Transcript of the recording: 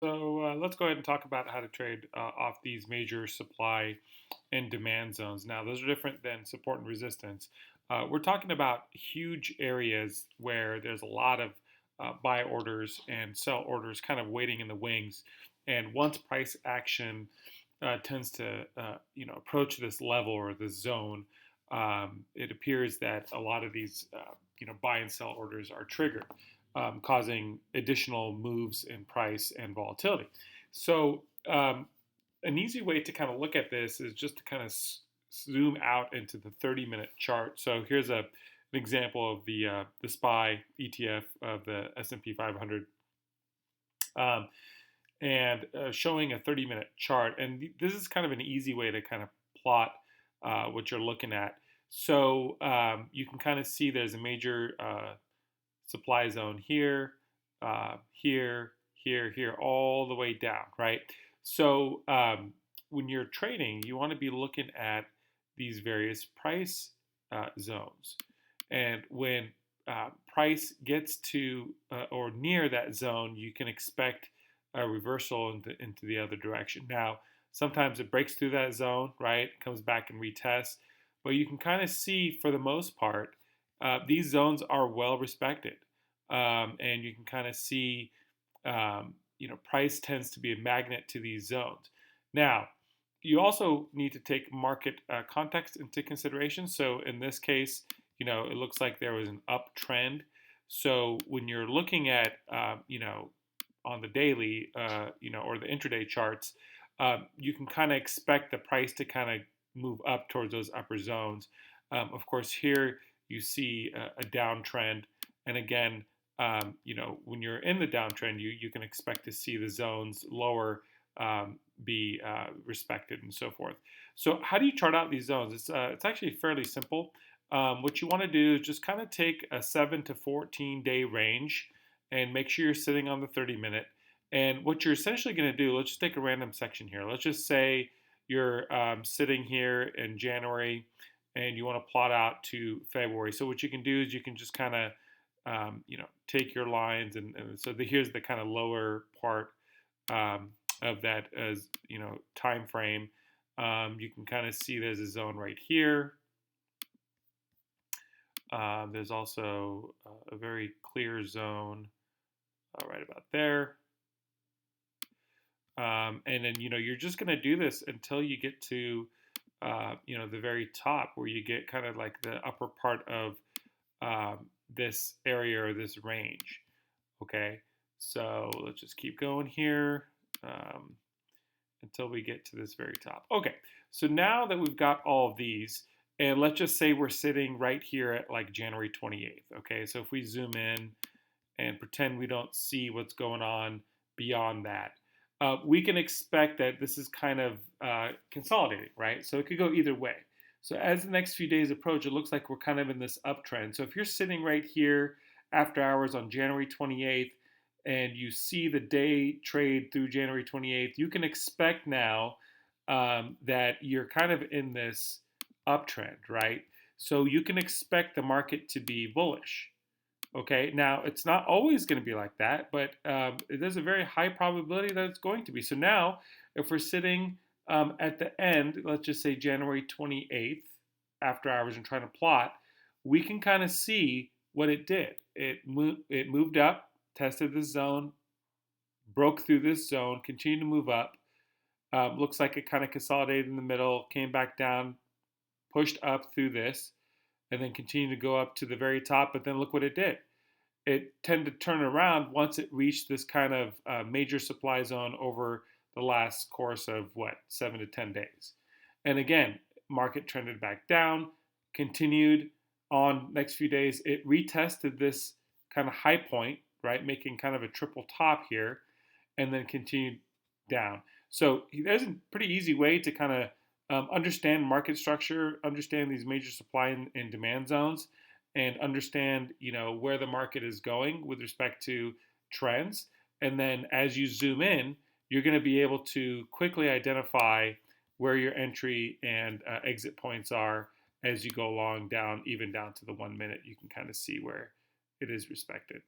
So let's go ahead and talk about how to trade off these major supply and demand zones. Now, those are different than support and resistance. We're talking about huge areas where there's a lot of buy orders and sell orders kind of waiting in the wings. And once price action tends to approach this level or this zone, it appears that a lot of these buy and sell orders are triggered, causing additional moves in price and volatility. So an easy way to kind of look at this is just to kind of zoom out into the 30-minute chart. So here's an example of the SPY ETF of the S&P 500. Um, and showing a 30-minute chart. And this is kind of an easy way to kind of plot what you're looking at. So you can kind of see there's a major supply zone here, here, all the way down, right? So when you're trading, you want to be looking at these various price zones. And when price gets to or near that zone, you can expect a reversal into the other direction. Now, sometimes it breaks through that zone, right? Comes back and retests. But you can kind of see, for the most part, these zones are well respected. And you can kind of see, price tends to be a magnet to these zones. Now, you also need to take market context into consideration. So in this case, it looks like there was an uptrend. So when you're looking at, on the daily, or the intraday charts, you can kind of expect the price to kind of move up towards those upper zones. Of course, here you see a downtrend, and again, when you're in the downtrend, you can expect to see the zones lower be respected and so forth. So how do you chart out these zones? It's actually fairly simple. What you want to do is just kind of take a 7 to 14 day range and make sure you're sitting on the 30-minute. And what you're essentially going to do, let's just take a random section here. Let's just say you're sitting here in January and you want to plot out to February. So what you can do is you can just kind of take your lines and so here's the kind of lower part of that as time frame. You can kind of see there's a zone right here. There's also a very clear zone right about there. And then you're just going to do this until you get to the very top, where you get kind of like the upper part of this area or this range. Okay, so let's just keep going here until we get to this very top. Okay, so now that we've got all of these, and let's just say we're sitting right here at like January 28th. Okay, so if we zoom in and pretend we don't see what's going on beyond that, we can expect that this is kind of consolidating, right? So it could go either way. So as the next few days approach, it looks like we're kind of in this uptrend. So if you're sitting right here after hours on January 28th and you see the day trade through January 28th, you can expect now that you're kind of in this uptrend, right? So you can expect the market to be bullish. Okay, now it's not always going to be like that, but there's a very high probability that it's going to be. So now, if we're sitting at the end, let's just say January 28th, after hours, and trying to plot, we can kind of see what it did. It moved up, tested this zone, broke through this zone, continued to move up. Looks like it kind of consolidated in the middle, came back down, pushed up through this, and then continued to go up to the very top. But then look what it did. It tended to turn around once it reached this kind of major supply zone over the last course of 7 to 10 days. And again, market trended back down, continued on next few days. It retested this kind of high point, right, making kind of a triple top here, and then continued down. So there's a pretty easy way to kind of understand market structure, understand these major supply and demand zones, and understand where the market is going with respect to trends. And then as you zoom in, you're going to be able to quickly identify where your entry and exit points are as you go along down, even down to the 1 minute. You can kind of see where it is respected.